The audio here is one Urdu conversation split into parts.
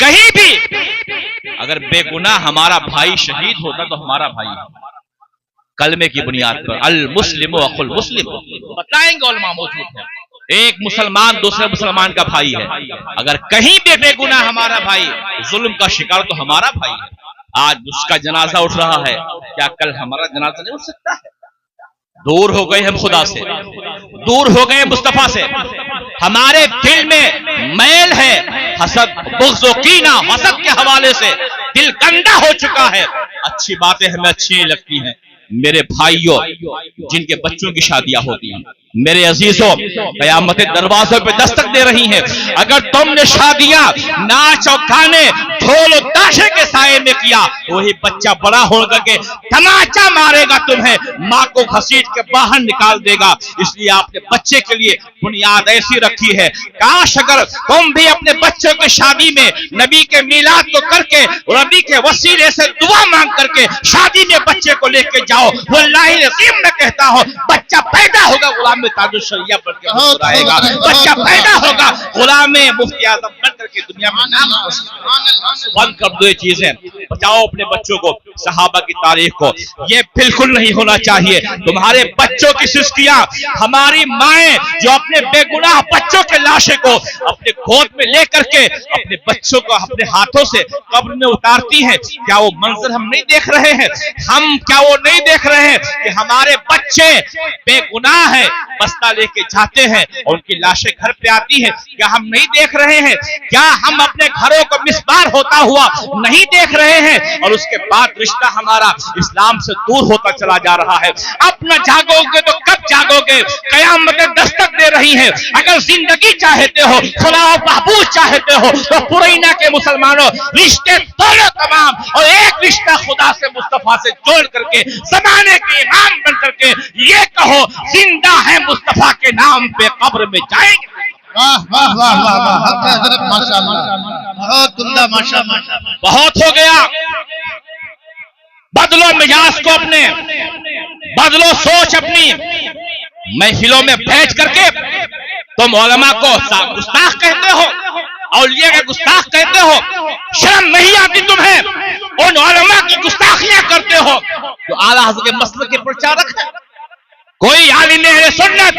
کہیں بھی اگر بے گناہ ہمارا بھائی شہید ہوتا تو ہمارا بھائی ہے، کلمے کی بنیاد پر المسلم اخو المسلم بتائیں گے، علماء موجود ہیں، ایک مسلمان دوسرے مسلمان کا بھائی ہے، اگر کہیں بھی بے گناہ ہمارا بھائی ظلم کا شکار تو ہمارا بھائی ہے۔ آج اس کا جنازہ اٹھ رہا ہے، کیا کل ہمارا جنازہ نہیں اٹھ سکتا ہے؟ دور ہو گئے ہم خدا سے، دور ہو گئے مصطفیٰ سے، ہمارے دل میں میل ہے، حسد بغض و کینہ حسد کے حوالے سے دل گندا ہو چکا ہے، اچھی باتیں ہمیں اچھی نہیں لگتی ہیں۔ میرے بھائیوں جن کے بچوں کی شادیاں ہوتی ہیں، میرے عزیزوں قیامت دروازوں پہ دستک دے رہی ہیں، اگر تم نے شادیاں ناچ اور گانے ڈھول و تاشے کے سائے میں کیا، وہی بچہ بڑا ہو کر کے تماچا مارے گا، تمہیں ماں کو گھسیٹ کے باہر نکال دے گا۔ اس لیے آپ نے بچے کے لیے بنیاد ایسی رکھی ہے، کاش اگر تم بھی اپنے بچوں کی شادی میں نبی کے میلاد کو کر کے نبی کے وسیلے سے دعا مانگ کر کے شادی میں بچے کو لے کے جاؤ، واللہ العظیم میں کہتا ہوں بچہ پیدا ہوگا غلام تاج الشریعہ بن کے آئے گا، بچہ پیدا ہوگا غلام مفتی اعظم بن کر کے دنیا میں نام بند کر دو۔ یہ چیزیں بچاؤ اپنے بچوں کو، صحابہ کی تاریخ کو، یہ بالکل نہیں ہونا چاہیے۔ تمہارے بچوں کی سسکیاں، ہماری مائیں جو اپنے بے گناہ بچوں کے لاشیں کو اپنے گود میں لے کر کے اپنے بچوں کو اپنے ہاتھوں سے قبر میں اتارتی ہیں، کیا وہ منظر ہم نہیں دیکھ رہے ہیں؟ ہم کیا وہ نہیں دیکھ رہے ہیں کہ ہمارے بچے بے گناہ ہیں، بستہ لے کے جاتے ہیں اور ان کی لاشیں گھر پہ آتی ہیں؟ کیا ہم نہیں دیکھ رہے ہیں؟ کیا ہم اپنے گھروں کو مسمار ہوتا ہوا نہیں دیکھ رہے ہیں؟ اور اس کے بعد رشتہ ہمارا اسلام سے دور ہوتا چلا جا رہا ہے۔ اب نہ جاگو گے تو کب جاگو گے؟ قیامتیں دستک دے رہی ہیں۔ اگر زندگی چاہتے ہو، خدا و بہبود چاہتے ہو تو پرینہ کے مسلمانوں رشتے توڑو تمام، اور ایک رشتہ خدا سے مصطفیٰ سے جوڑ کر کے زمانے کے امام بن کر کے یہ کہو زندہ ہے مصطفیٰ کے نام پہ قبر میں جائیں گے۔ واہ واہ واہ واہ واہ، حق حضرت ماشاءاللہ، بہت عمدہ ماشاءاللہ۔ بہت ہو گیا، بدلو مزاج کو اپنے، بدلو سوچ اپنی۔ محفلوں میں بیٹھ کر کے تم علماء کو گستاخ کہتے ہو، اولیاء کے گستاخ کہتے ہو، شرم نہیں آتی تمہیں؟ ان علماء کی گستاخیاں کرتے ہو تو اعلیٰ حضرت کے مسلک کے پرچارک ہے۔ کوئی عالم اہل سنت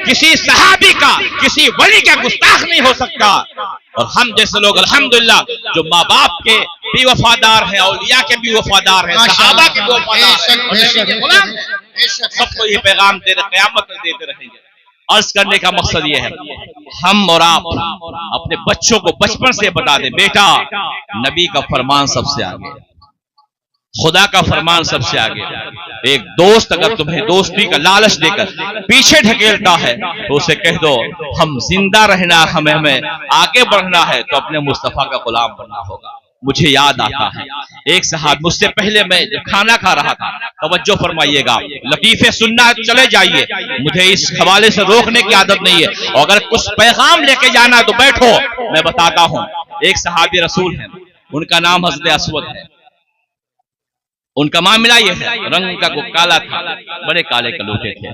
کسی صحابی کا، کسی ولی کا گستاخ نہیں ہو سکتا۔ اور ہم جیسے لوگ الحمدللہ جو ماں باپ کے بھی وفادار ہیں، اولیاء کے بھی وفادار ہیں، صحابہ کے بھی وفادار ہیں، سب کو یہ پیغام دے رہے، قیامت میں دیتے رہیں گے۔ عرض کرنے کا مقصد یہ ہے ہم اور آپ اپنے بچوں کو بچپن سے بتا دیں، بیٹا نبی کا فرمان سب سے آگے، خدا کا فرمان سب سے آگے۔ ایک دوست اگر تمہیں دوستی کا لالچ دے کر پیچھے ڈھکیلتا ہے تو اسے کہہ دو ہم زندہ رہنا، ہمیں آگے بڑھنا ہے تو اپنے مصطفیٰ کا غلام بننا ہوگا۔ مجھے یاد آتا ہے ایک صاحب مجھ سے پہلے میں جب کھانا کھا رہا تھا، توجہ فرمائیے گا، لطیفے سننا چلے جائیے، مجھے اس حوالے سے روکنے کی عادت نہیں ہے، اور اگر کچھ پیغام لے کے جانا تو بیٹھو، میں بتاتا ہوں۔ ایک صحابی رسول ہیں، ان کا نام حضرت اسود ہے، ان کا معاملہ یہ ہے، رنگ کا کو کالا تھا، بڑے کالے کلوٹے تھے،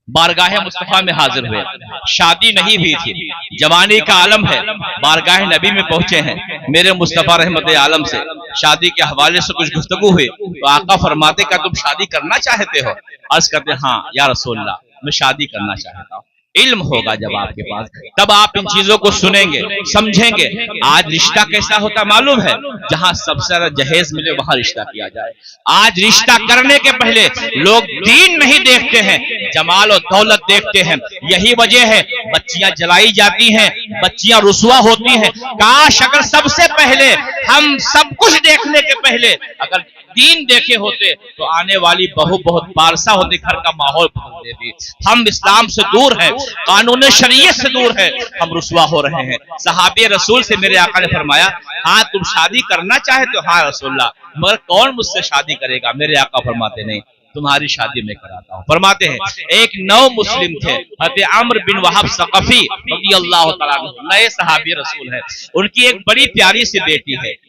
بارگاہ مصطفیٰ میں حاضر ہوئے، شادی نہیں ہوئی تھی، جوانی کا عالم ہے، بارگاہ نبی میں پہنچے ہیں، میرے مصطفیٰ رحمت عالم سے شادی کے حوالے سے کچھ گفتگو ہوئی تو آقا فرماتے کہ تم شادی کرنا چاہتے ہو؟ عرض کرتے ہاں یا رسول اللہ میں شادی کرنا چاہتا ہوں۔ علم ہوگا جب آپ کے پاس، تب آپ ان چیزوں کو سنیں گے، سمجھیں گے۔ آج رشتہ کیسا ہوتا معلوم ہے؟ جہاں سب سے زیادہ جہیز ملے وہاں رشتہ کیا جائے۔ آج رشتہ کرنے کے پہلے لوگ دین نہیں دیکھتے ہیں، جمال و دولت دیکھتے ہیں۔ یہی وجہ ہے بچیاں جلائی جاتی ہیں، بچیاں رسوا ہوتی ہیں۔ کاش اگر سب سے پہلے ہم سب کچھ دیکھنے کے پہلے اگر دین دیکھے ہوتے تو آنے والی بہو بہت پارسا ہوتی، گھر کا ماحول بدل دیتی۔ ہم اسلام سے دور ہیں، قانون شریعت سے دور ہے، ہم رسوا ہو رہے ہیں۔ صحابی رسول سے میرے آقا نے فرمایا ہاں تم شادی کرنا چاہتے ہو؟ ہاں رسول اللہ، مگر کون مجھ سے شادی کرے گا؟ میرے آقا فرماتے نہیں، تمہاری شادی میں کراتا ہوں۔ فرماتے ہیں ایک نو مسلم تھے حضرت عمرو بن وہب ثقفی رضی اللہ تعالیٰ عنہ، نئے صحابی رسول ہیں، ان کی ایک بڑی پیاری سی بیٹی ہے،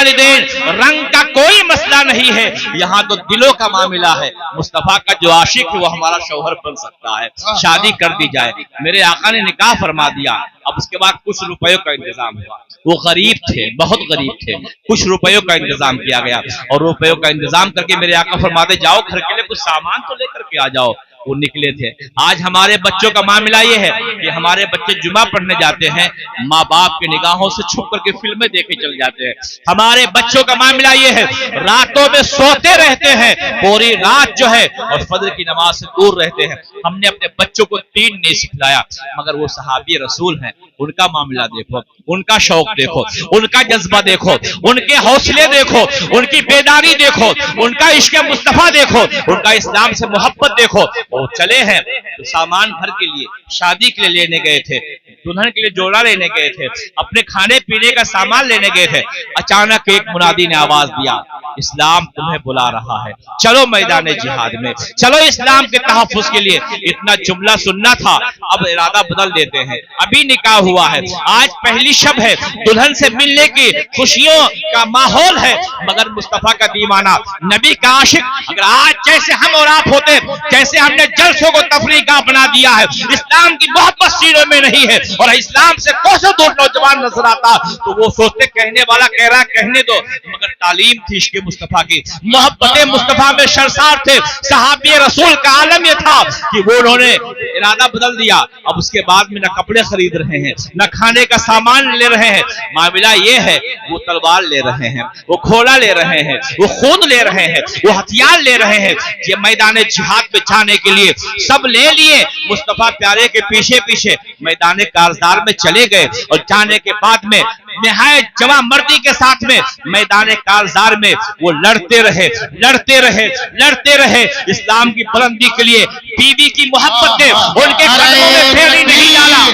والدین، رنگ کا کوئی مسئلہ نہیں ہے، یہاں تو دلوں کا معاملہ ہے۔ مصطفیٰ کا جو عاشق ہے وہ ہمارا شوہر بن سکتا ہے، شادی کر دی جائے۔ میرے آقا نے نکاح فرما دیا، اب اس کے بعد کچھ روپیوں کا انتظام ہوا۔ وہ غریب تھے، بہت غریب تھے، کچھ روپیوں کا انتظام کیا گیا، اور روپیوں کا انتظام کر کے میرے آقا فرماتے جاؤ گھر کے لیے کچھ سامان تو لے کر کے آ جاؤ۔ وہ نکلے تھے۔ آج ہمارے بچوں کا معاملہ یہ ہے کہ ہمارے بچے جمعہ پڑھنے جاتے ہیں، ماں باپ کے نگاہوں سے چھپ کر کے فلمیں دیکھے چل جاتے ہیں۔ ہمارے بچوں کا معاملہ یہ ہے راتوں میں سوتے رہتے ہیں پوری رات جو ہے، اور فجر کی نماز سے دور رہتے ہیں۔ ہم نے اپنے بچوں کو دین نہیں سکھلایا، مگر وہ صحابی رسول ہیں، ان کا معاملہ دیکھو، ان کا شوق دیکھو، ان کا جذبہ دیکھو، ان کے حوصلے دیکھو، ان کی بیداری دیکھو، ان کا عشق مصطفیٰ دیکھو، ان کا اسلام سے محبت دیکھو۔ وہ چلے ہیں تو سامان گھر کے لیے، شادی کے لیے لینے گئے تھے، دلہن کے لیے جوڑا لینے گئے تھے، اپنے کھانے پینے کا سامان لینے گئے تھے۔ اچانک ایک منادی نے آواز دیا، اسلام تمہیں بلا رہا ہے، چلو میدان جہاد میں، چلو اسلام کے تحفظ کے لیے۔ اتنا جملہ سننا تھا، اب ارادہ بدل دیتے ہیں۔ ابھی نکاح ہوا ہے، آج پہلی شب ہے، دلہن سے ملنے کی خوشیوں کا ماحول ہے، مگر مصطفیٰ کا دیوانہ، نبی کا عاشق اگر آج جیسے ہم اور آپ ہوتے، جیسے ہم نے جلسوں کو تفریح کا بنا دیا ہے، اسلام کی محبت سینوں میں نہیں ہے، اور اسلام سے کوسوں دور نوجوان نظر آتا، تو وہ سوچتے کہنے والا کہہ رہا کہنے دو، مگر تعلیم تھی عشق مصطفیٰ کی، محبت مصطفیٰ میں شرسار تھے۔ صحابی رسول کا عالم یہ تھا کہ وہ انہوں نے ارادہ بدل دیا۔ اب اس کے بعد میں نہ کپڑے خرید رہے ہیں، نہ کھانے کا سامان لے رہے ہیں، معاملہ یہ ہے وہ تلوار لے رہے ہیں، وہ گھوڑا لے رہے ہیں، وہ خون لے رہے ہیں، وہ ہتھیار لے رہے ہیں۔ یہ میدان جہاد میں جانے کے لیے سب لے لیے، مصطفیٰ پیارے کے پیچھے پیچھے میدان کارزار میں چلے گئے، اور جانے کے بعد میں نہایت جواں مردی کے ساتھ میں میدان کارزار میں وہ لڑتے رہے، لڑتے رہے، لڑتے رہے اسلام کی بلندی کے لیے۔ بیوی کی محبت نے ان کے قدموں میں پھیلی نہیں ڈالا۔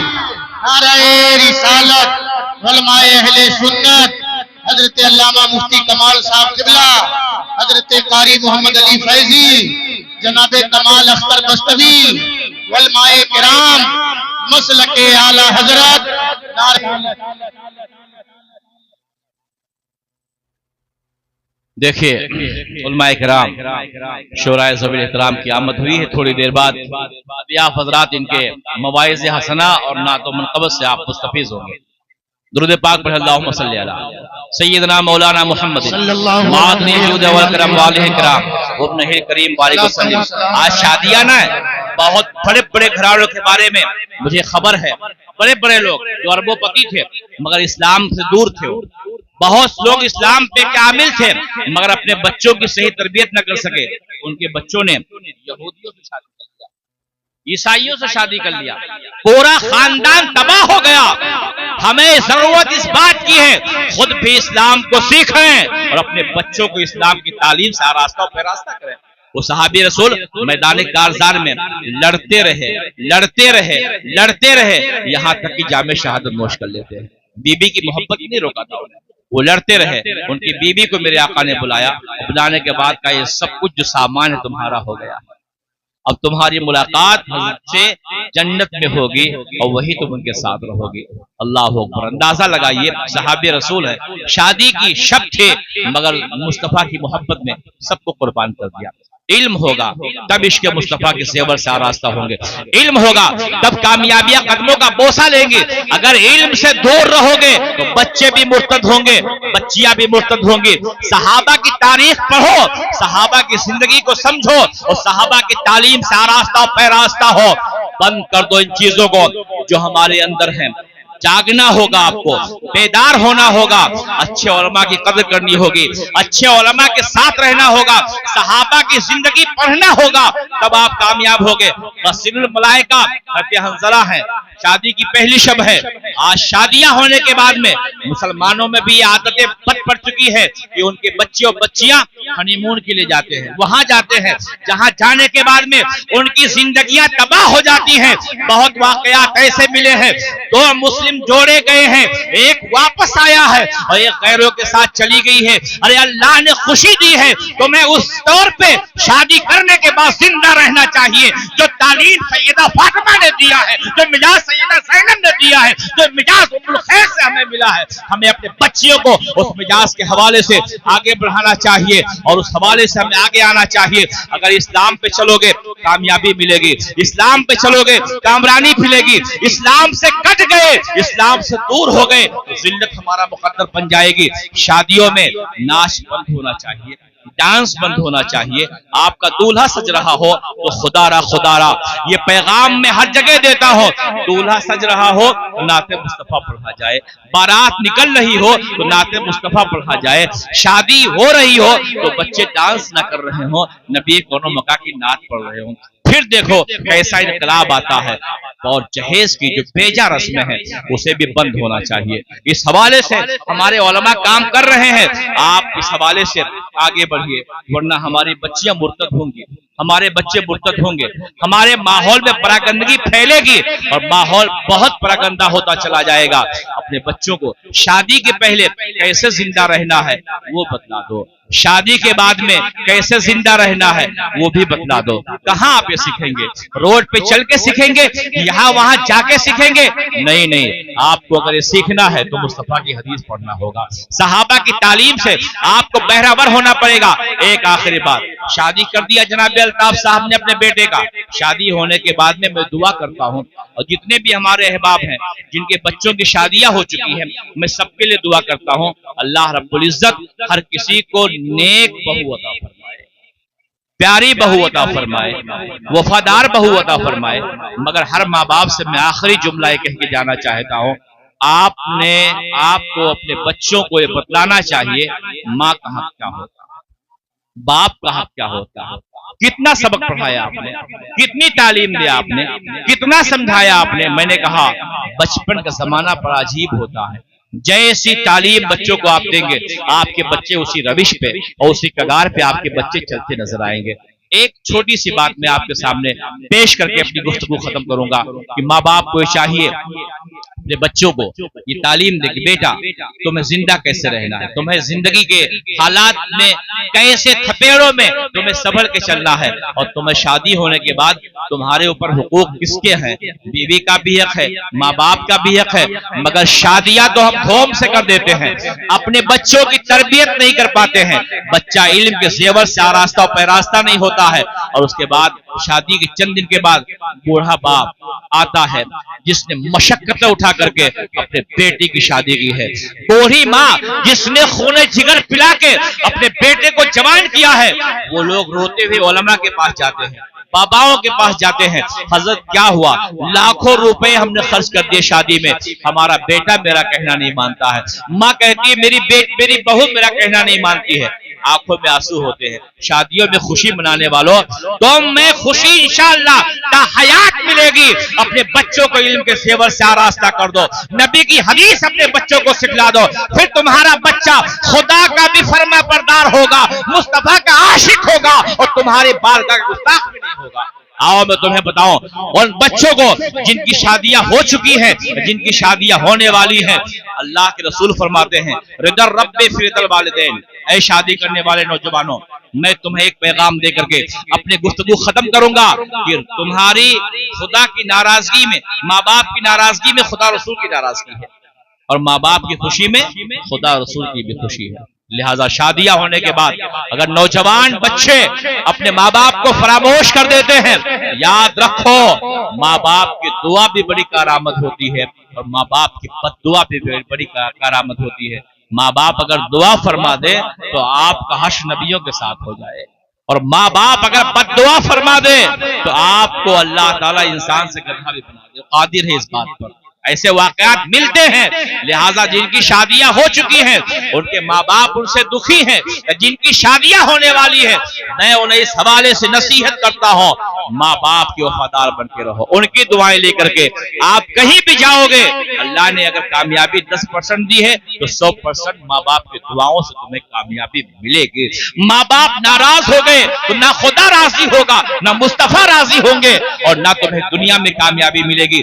نعرہ رسالت، علماء اہل سنت، حضرت علامہ مفتی کمال صاحب قبلہ، حضرت قاری محمد علی فیضی، جناب کمال اختر بستوی، علماء کرام، مسلک اعلی حضرت، دیکھیے علماء کرام، شورائے ذوی احترام کی آمد ہوئی ہے۔ تھوڑی دیر بعد ضیاف حضرات ان کے مواعظ حسنہ اور نعت و منقبت سے آپ مستفیض ہوں گے۔ درود پاک پڑھ اللہم صلی علی سیدنا مولانا محمد معادنی جود والکرم والہ کرام ابن کریم بارک وسلم۔ آج شادیاں نہ ہے، بہت بڑے بڑے گھرانوں کے بارے میں مجھے خبر ہے، بڑے بڑے لوگ جو اربوں پتی تھے مگر اسلام سے دور تھے، بہت لوگ اسلام پہ کامل تھے مگر اپنے بچوں کی صحیح تربیت نہ کر سکے، ان کے بچوں نے یہودیوں سے شادی کر لیا، عیسائیوں سے شادی کر لیا، پورا خاندان تباہ ہو گیا۔ ہمیں ضرورت اس بات کی ہے خود بھی اسلام کو سیکھیں اور اپنے بچوں کو اسلام کی تعلیم سے آراستہ و پیراستہ کریں۔ وہ صحابی رسول میدان کارزار میں لڑتے رہے، لڑتے رہے، لڑتے رہے، یہاں تک کہ جامع شہادت نوش کر لیتے ہیں۔ بی بی کی محبت نہیں روکا تھا انہیں، وہ لڑتے رہے۔ ان کی بیوی کو میرے آقا نے بلایا، بلانے کے بعد کہا یہ سب کچھ جو سامان ہے تمہارا ہو گیا، اب تمہاری ملاقات حضرت سے جنت میں ہوگی اور وہی تم ان کے ساتھ رہو گی۔ اللہ اکبر۔ اندازہ لگائیے، صحابی رسول ہے، شادی کی شب تھے مگر مصطفیٰ کی محبت میں سب کو قربان کر دیا۔ علم ہوگا تب عشق مصطفیٰ کے زیور سے آراستہ ہوں گے، علم ہوگا تب کامیابیاں قدموں کا بوسہ لیں گے۔ اگر علم سے دور رہو گے تو بچے بھی مرتد ہوں گے، بچیاں بھی مرتد ہوں گی۔ صحابہ کی تاریخ پڑھو، صحابہ کی زندگی کو سمجھو اور صحابہ کی تعلیم سے آراستہ و پیراستہ ہو۔ بند کر دو ان چیزوں کو جو ہمارے اندر ہیں۔ جاگنا ہوگا، آپ کو بیدار ہونا ہوگا، اچھے علماء کی قدر کرنی ہوگی، اچھے علماء کے ساتھ رہنا ہوگا، صحابہ کی زندگی پڑھنا ہوگا، تب آپ کامیاب ہوگے۔ غسیل الملائکہ حضرت حنظلہ ہیں، شادی کی پہلی شب ہے۔ آج شادیاں ہونے کے بعد میں مسلمانوں میں بھی عادتیں پٹ پڑ چکی ہے کہ ان کے بچے اور بچیاں ہنی مون کے لیے جاتے ہیں، وہاں جاتے ہیں جہاں جانے کے بعد میں ان کی زندگیاں تباہ ہو جاتی ہیں۔ بہت واقعات ایسے ملے ہیں، دو مسلم جوڑے گئے ہیں، ایک واپس آیا ہے اور ایک غیروں کے ساتھ چلی گئی ہے۔ ارے اللہ نے خوشی دی ہے تو میں اس طور پہ شادی کرنے کے بعد زندہ رہنا چاہیے جو تعلیم سیدہ فاطمہ نے دیا ہے، جو مجاز سیدہ زینب نے دیا ہے، جو مزاج ام الخیر سے ہمیں ملا ہے، ہمیں اپنے بچیوں کو اس مزاج کے حوالے سے آگے بڑھانا چاہیے اور اس حوالے سے ہمیں آگے آنا چاہیے۔ اگر اسلام پہ چلو گے کامیابی ملے گی، اسلام پہ چلو گے کامرانی ملے گی، اسلام سے کٹ گئے، اسلام سے دور ہو گئے تو ذلت ہمارا مقدر بن جائے گی۔ شادیوں میں ناچ بند ہونا چاہیے، ڈانس بند ہونا چاہیے۔ آپ کا دولہا سج رہا ہو تو خدا را یہ پیغام میں ہر جگہ دیتا ہوں، دولہا سج رہا ہو تو نعت مصطفیٰ پڑھا جائے، بارات نکل رہی ہو تو نعت مصطفیٰ پڑھا جائے، شادی ہو رہی ہو تو بچے ڈانس نہ کر رہے ہوں، نبی کونو مکہ کی نعت پڑھ رہے ہوں۔ پھر دیکھو کیسا انقلاب آتا ہے، اور جہیز کی جو بیجا رسمیں ہیں اسے بھی بند ہونا چاہیے۔ اس حوالے سے ہمارے علماء کام کر رہے ہیں، آپ اس حوالے سے آگے بڑھیے، ورنہ ہماری بچیاں مرتد ہوں گی، ہمارے بچے مرتد ہوں گے، ہمارے ماحول میں پراگندگی پھیلے گی اور ماحول بہت پراگندہ ہوتا چلا جائے گا۔ اپنے بچوں کو شادی کے پہلے کیسے زندہ رہنا ہے وہ بتلا دو، شادی کے بعد میں کیسے زندہ رہنا ہے وہ بھی بتلا دو۔ کہاں آپ یہ سیکھیں گے؟ روڈ پہ چل کے سیکھیں گے، یہاں وہاں جا کے سیکھیں گے؟ نہیں، آپ کو اگر یہ سیکھنا ہے تو مصطفیٰ کی حدیث پڑھنا ہوگا، صحابہ کی تعلیم سے آپ کو بہرہ ہونا پڑے گا۔ ایک آخری بات، شادی کر دیا جناب الطاف صاحب نے اپنے بیٹے کا، شادی ہونے کے بعد میں دعا کرتا ہوں اور جتنے بھی ہمارے احباب ہیں جن کے بچوں کی شادیاں ہو چکی ہیں میں سب کے لیے دعا کرتا ہوں، اللہ رب العزت ہر کسی کو نیک بہو عطا فرمائے، پیاری بہو عطا فرمائے، وفادار بہو عطا فرمائے۔ مگر ہر ماں باپ سے میں آخری جملہ یہ کہہ کے جانا چاہتا ہوں، آپ کو اپنے بچوں کو یہ بتلانا چاہیے ماں کا حق کیا ہوتا ہے، باپ کا حق کیا ہوتا ہے، کتنا سبق پڑھایا آپ نے، کتنی تعلیم دیا آپ نے، کتنا سمجھایا آپ نے۔ میں نے کہا بچپن کا زمانہ بڑا عجیب ہوتا ہے، جیسی تعلیم بچوں کو آپ دیں گے آپ کے بچے اسی روش پہ اور اسی کگار پہ آپ کے بچے چلتے نظر آئیں گے۔ ایک چھوٹی سی بات میں آپ کے سامنے پیش کر کے اپنی گفتگو ختم کروں گا کہ ماں باپ کو چاہیے اپنے بچوں کو یہ تعلیم دے کہ بیٹا تمہیں زندہ کیسے رہنا ہے، تمہیں زندگی کے حالات میں کیسے تھپیڑوں میں تمہیں سنبھل کے چلنا ہے، اور تمہیں شادی ہونے کے بعد تمہارے اوپر حقوق کس کے ہیں، بیوی کا بھی حق ہے، ماں باپ کا بھی حق ہے، مگر شادیاں تو ہم دھوم سے کر دیتے ہیں، اپنے بچوں کی تربیت نہیں کر پاتے ہیں۔ بچہ علم کے زیور سے آراستہ و پیراستہ نہیں ہوتا ہے، اور اس کے بعد شادی کے چند دن کے بعد بوڑھا باپ آتا ہے جس نے مشقتیں اٹھا کر کے اپنے بیٹی کی شادی کی ہے، بوڑھی ماں جس نے خون جگر پلا کے اپنے بیٹے کو جوان کیا ہے، وہ لوگ روتے ہوئے علماء کے پاس جاتے ہیں، باباؤں کے پاس جاتے ہیں، حضرت کیا ہوا، لاکھوں روپے ہم نے خرچ کر دیے شادی میں، ہمارا بیٹا میرا کہنا نہیں مانتا ہے۔ ماں کہتی ہے میری بہو میرا کہنا نہیں مانتی ہے، آنکھوں میں آنسو ہوتے ہیں۔ شادیوں میں خوشی منانے والوں تم میں خوشی انشاءاللہ تا حیات ملے گی۔ اپنے بچوں کو علم کے زیور سے آراستہ کر دو، نبی کی حدیث اپنے بچوں کو سکھلا دو، پھر تمہارا بچہ خدا کا بھی فرما بردار ہوگا، مصطفیٰ کا عاشق ہوگا اور تمہارے بارگاہ کا گستاخ بھی نہیں ہوگا۔ آؤ میں تمہیں بتاؤں ان بچوں کو جن کی شادیاں ہو چکی ہیں، جن کی شادیاں ہونے والی ہیں، اللہ کے رسول فرماتے ہیں رضا رب فی رضا الوالدین، اے شادی کرنے والے نوجوانوں میں تمہیں ایک پیغام دے کر کے اپنے گفتگو ختم کروں گا کہ تمہاری خدا کی ناراضگی میں، ماں باپ کی ناراضگی میں خدا رسول کی ناراضگی ہے، اور ماں باپ کی خوشی میں خدا رسول کی بھی خوشی ہے۔ لہذا شادیاں ہونے کے بعد اگر نوجوان بچے اپنے ماں باپ کو فراموش کر دیتے ہیں، یاد رکھو ماں باپ کی دعا بھی بڑی کارآمد ہوتی ہے اور ماں باپ کی بد دعا بھی بڑی کارآمد ہوتی ہے۔ ماں باپ اگر دعا فرما دے تو آپ کا حشر نبیوں کے ساتھ ہو جائے، اور ماں باپ اگر بد دعا فرما دے تو آپ کو اللہ تعالیٰ انسان سے گدھا بھی بنا دے، قادر ہے اس بات پر۔ ایسے واقعات ملتے ہیں، لہٰذا جن کی شادیاں ہو چکی ہیں ان کے ماں باپ ان سے دکھی ہیں، جن کی شادیاں ہونے والی ہیں میں انہیں اس حوالے سے نصیحت کرتا ہوں ماں باپ کے وفادار بن کے رہو، ان کی دعائیں لے کر کے آپ کہیں بھی جاؤ گے، اللہ نے اگر کامیابی 10% دی ہے تو 100% ماں باپ کی دعاؤں سے تمہیں کامیابی ملے گی۔ ماں باپ ناراض ہو گئے تو نہ خدا راضی ہوگا، نہ مصطفیٰ راضی ہوں گے، اور نہ تمہیں دنیا میں کامیابی ملے گی،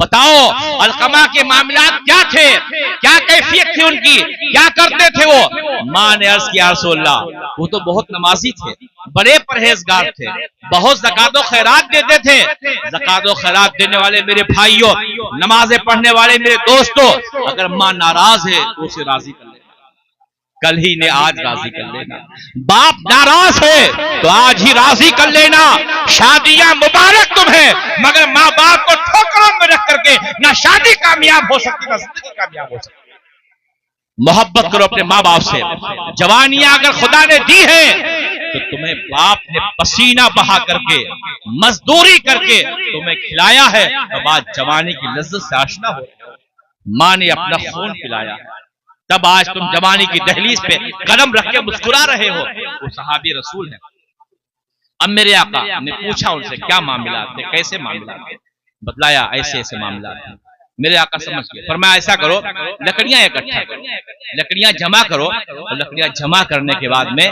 بتاؤ علقمہ کے معاملات کیا تھے، کیا کیفیت تھی ان کی، کیا کرتے تھے وہ؟ ماں نے عرض کیا رسول اللہ وہ تو بہت نمازی تھے، بڑے پرہیزگار تھے، بہت زکات و خیرات دیتے تھے۔ زکات و خیرات دینے والے میرے بھائیوں، نمازیں پڑھنے والے میرے دوستوں، اگر ماں ناراض ہے تو اسے راضی کر لینا، کل ہی نے آج راضی کر لینا۔ باپ ناراض ہے تو آج ہی راضی کر لینا۔ شادیاں مبارک تمہیں، مگر ماں باپ کو ٹھوکروں میں رکھ کر کے نہ شادی کامیاب ہو سکتی نہ زندگی کامیاب ہو سکتی۔ محبت کرو اپنے ماں باپ سے۔ جوانیاں اگر خدا نے دی ہے تو تمہیں باپ نے پسینہ بہا کر کے، مزدوری کر کے تمہیں کھلایا ہے، اب آج جوانی کی لذت سے آشنا ہو۔ ماں نے اپنا خون پلایا ہے، تب آج تم جوانی کی دہلیز پہ قدم رکھ کے مسکرا رہے ہو۔ وہ صحابی رسول ہیں۔ اب میرے آقا نے پوچھا ان سے کیا معاملات تھے، کیسے معاملات تھے؟ بتلایا ایسے ایسے معاملات ہیں۔ میرے آقا سمجھ گئے، فرمایا ایسا کرو لکڑیاں اکٹھا کرو، لکڑیاں جمع کرو، اور لکڑیاں جمع کرنے کے بعد میں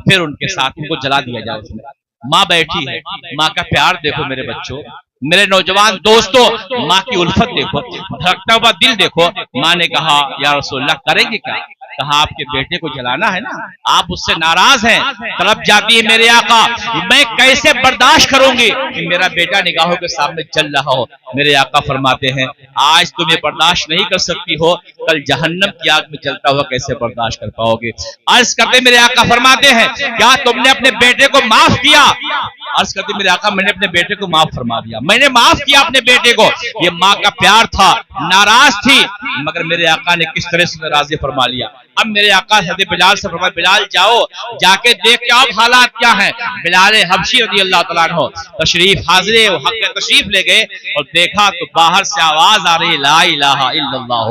پھر ان کے ساتھ ان کو جلا دیا جائے۔ اس میں ماں بیٹھی ہے، ماں کا پیار دیکھو میرے بچوں، میرے نوجوان دوستوں، ماں کی الفت دیکھو، دھڑکتا ہوا دل دیکھو۔ ماں نے کہا یا رسول اللہ کریں گے کیا؟ کہا آپ کے بیٹے کو جلانا ہے نا، آپ اس سے ناراض ہیں۔ طرف جاتی ہے میرے آقا، میں کیسے برداشت کروں گی کہ میرا بیٹا نگاہوں کے سامنے جل رہا ہو؟ میرے آقا فرماتے ہیں آج تم یہ برداشت نہیں کر سکتی ہو، کل جہنم کی آگ میں جلتا ہوا کیسے برداشت کر پاؤ گے؟ عرض کرتے میرے آقا فرماتے ہیں کیا تم نے اپنے بیٹے کو معاف کیا؟ عرض کرتے میرے آقا میں نے اپنے بیٹے کو معاف فرما دیا، میں نے معاف کیا اپنے بیٹے کو۔ یہ ماں کا پیار تھا، ناراض تھی، مگر میرے آقا نے کس طرح سے راضی فرما لیا۔ اب میرے آقا حضرت بلال سے فرمایا بلال جاؤ، جا کے دیکھ کے آپ حالات کیا ہیں۔ بلال حبشی رضی اللہ تعالیٰ عنہ تشریف حاضر حق تشریف لے گئے اور دیکھا تو باہر سے آواز آ رہی لا الہ الا اللہ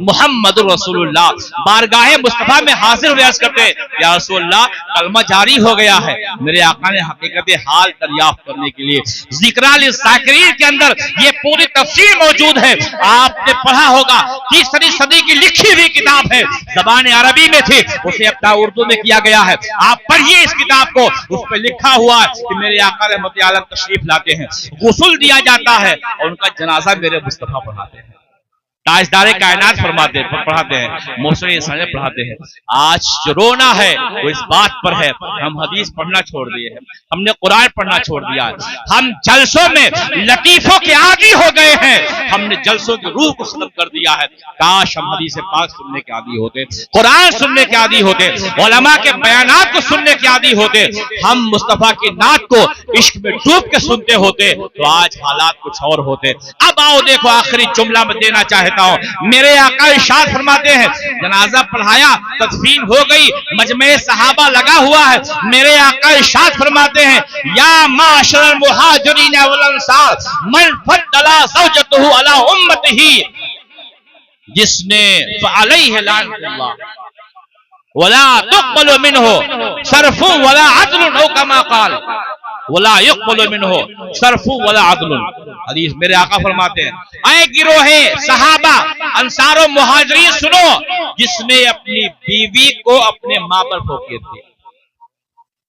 محمد رسول اللہ۔ بارگاہ مصطفیٰ میں حاضر ہوئے عرض کرتے یا رسول اللہ کلمہ جاری ہو گیا ہے۔ میرے آقا نے حقیقت حال دریافت کرنے کے لیے ذکر للذاکرین کے اندر یہ پوری تفصیل موجود ہے، آپ نے پڑھا ہوگا، 30 صدی کی لکھی ہوئی کتاب ہے، زبان عربی میں تھی، اسے اپنا اردو میں کیا گیا ہے۔ آپ پڑھیے اس کتاب کو، اس پہ لکھا ہوا ہے کہ میرے آقا رحمت عالم تشریف لاتے ہیں، غسل دیا جاتا ہے اور ان کا جنازہ میرے مصطفیٰ پڑھاتے ہیں، تاجدار کائنات پڑھاتے ہیں، محسن انسان پڑھاتے ہیں۔ آج جو رونا ہے وہ اس بات پر ہے ہم حدیث پڑھنا چھوڑ دیے ہیں، ہم نے قرآن پڑھنا چھوڑ دیا ہے، ہم جلسوں میں لطیفوں کے عادی ہو گئے ہیں، ہم نے جلسوں کی روح کو ختم کر دیا ہے۔ کاش ہم حدیث پاک سننے کے عادی ہوتے، قرآن سننے کے عادی ہوتے، علماء کے بیانات کو سننے کے عادی ہوتے، ہم مصطفیٰ کی نعت کو عشق میں ڈوب کے سنتے ہوتے تو آج حالات کچھ اور ہوتے۔ اب آؤ دیکھو آخری جملہ میں دینا چاہتا ہوں، میرے آقا ارشاد فرماتے ہیں جنازہ پڑھایا، تدفین ہو گئی، مجمع صحابہ لگا ہوا ہے، میرے آقا ارشاد فرماتے ہیں یا معاشر المہاجرین والانصار من فضل زوجته علی امته، جس نے فعلیہ لعنت اللہ ولا تقبل منه صرف ولا عدل او کما قال ولا يقبل منه صرف ولا عدل۔ حدیث میرے آقا فرماتے ہیں اے گروہ صحابہ انصار و مہاجرین سنو، جس نے اپنی بیوی کو اپنے ماں پر فوقیت دی،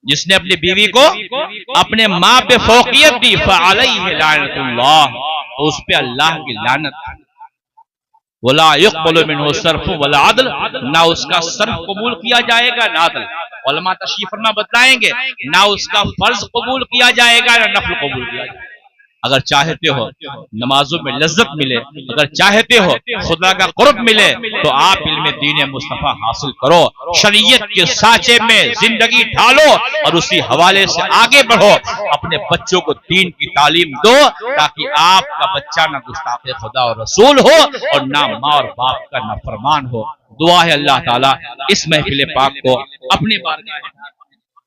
جس نے اپنی بیوی کو اپنے ماں پہ فوقیت دی فعلیہ لعنت اللہ، تو اس پہ اللہ کی لعنت۔ ولا يقبل منه صرف ولا عدل، نہ اس کا صرف قبول کیا جائے گا نہ عدل۔ علماء تشریف فرما بتائیں گے نہ اس کا فرض قبول کیا جائے گا نہ نفل قبول کیا جائے گا۔ اگر چاہتے ہو نمازوں میں لذت ملے، اگر چاہتے ہو خدا کا قرب ملے تو آپ علم دین مصطفیٰ حاصل کرو، شریعت کے سانچے میں زندگی ڈھالو اور اسی حوالے سے آگے بڑھو، اپنے بچوں کو دین کی تعلیم دو تاکہ آپ کا بچہ نہ گستاخ خدا اور رسول ہو اور نہ ماں اور باپ کا نافرمان ہو۔ دعا ہے اللہ تعالیٰ اس محفل پاک کو اپنی بارگاہ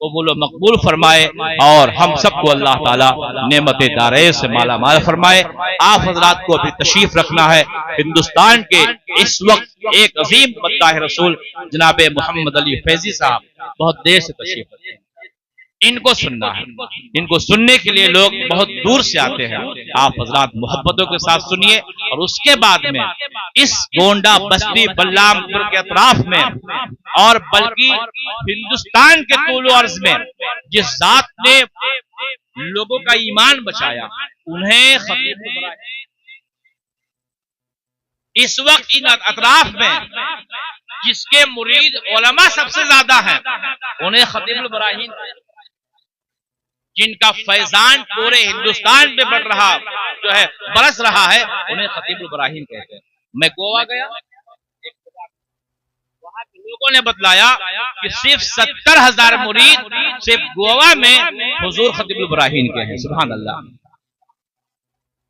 قبول و مقبول فرمائے اور ہم سب کو اللہ تعالیٰ نعمت دارین سے مالا مال فرمائے۔ آپ حضرات کو ابھی تشریف رکھنا ہے ہندوستان کے اس وقت ایک عظیم مداح رسول جناب محمد علی فیضی صاحب بہت دیر سے تشریف رکھتے ہیں، ان کو سننا ہے، ان کو سننے کے لیے لوگ بہت دور سے آتے ہیں۔ آپ حضرات محبتوں کے ساتھ سنیے اور اس کے بعد میں اس گونڈا بستی بلرام پور کے اطراف میں اور بلکہ ہندوستان کے طول و عرض میں جس ذات نے لوگوں کا ایمان بچایا انہیں خطیب اس وقت ان اطراف میں جس کے مرید علماء سب سے زیادہ ہیں انہیں خطیب البراہیم، جن کا فیضان پورے ہندوستان میں بڑھ رہا جو ہے برس رہا ہے، انہیں خطیب البراہیم کہتے ہیں۔ میں گوا گیا، وہاں کے لوگوں نے بتلایا کہ صرف 70,000 مرید صرف گوا میں حضور خطیب البراہیم کے ہیں۔ سبحان اللہ۔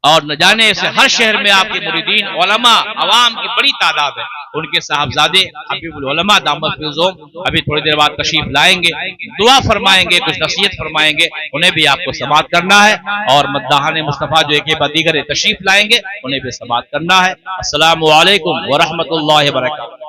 اور نہ جانے سے ہر شہر میں آپ کے مریدین علماء عوام کی بڑی تعداد ہے۔ ان کے صاحبزادے حبیب العلماء دامت فیضهم ابھی تھوڑی دیر بعد تشریف لائیں گے، دعا فرمائیں گے، کچھ نصیحت فرمائیں گے، انہیں بھی آپ کو سماعت کرنا ہے، اور مداحان مصطفیٰ جو ایک بعد دیگر تشریف لائیں گے انہیں بھی سماعت کرنا ہے۔ السلام علیکم ورحمۃ اللہ وبرکاتہ۔